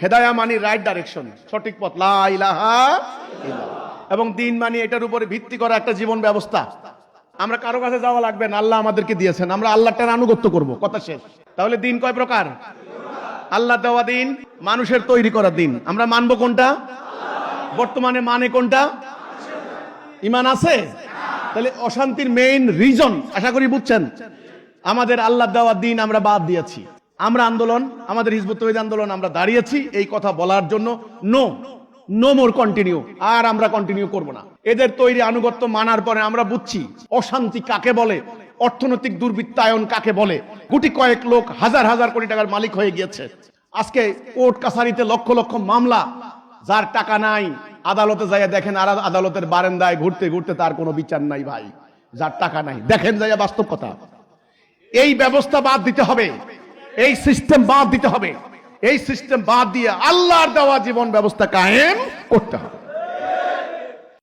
হেদায়া মানি right direction, সঠিক পথ, লা ইলাহা ইল্লাল্লাহ। এবং দিন মানি এটার উপরে ভিত্তি করা একটা জীবন ব্যবস্থা। আমরা কারো কাছে যাওয়া লাগবে না, আল্লাহ আমাদেরকে দিয়েছেন, আমরা আল্লাহটার আনুগত্য করব, কথা শেষ। তাহলে দিন কয় প্রকার? আল্লাহ দেওয়া দিন, মানুষের তৈরি করা দিন। আমরা মানবো কোনটা? বর্তমানে মানে কোনটা? ঈমান আছে? তাহলে অশান্তির মেইন রিজন আশা করি বুঝছেন, আমাদের আল্লাহ দেওয়া দিন আমরা বাদ দিয়েছি। আমরা আন্দোলন, আমাদের হিজবুত তৌহিদ আন্দোলন, আমরা দাঁড়িয়েছি এই কথা বলার জন্য, নো মোর কন্টিনিউ, আর আমরা কন্টিনিউ করব না। এদের তৈরি আনুগত্য মানার পরে আমরা বুঝছি অশান্তি কাকে বলে, অর্থনৈতিক দুর্বৃত্তায়ন কাকে বলে। গুটি কয়েক লোক হাজার হাজার কোটি টাকার মালিক হয়ে গিয়েছে। আজকে কোর্ট কাছারিতে লক্ষ লক্ষ মামলা, যার টাকা নাই আদালতে যাইয়া দেখেন, আর আদালতের বারান্দায় ঘুরতে ঘুরতে তার কোনো বিচার নাই ভাই, যার টাকা নাই। দেখেন যাইয়া বাস্তব কথা। এই ব্যবস্থা বাদ দিতে হবে, এই সিস্টেম বাদ দিতে হবে। এই সিস্টেম বাদ দিয়ে আল্লাহর দেওয়া জীবন ব্যবস্থা কায়েম করতে হবে।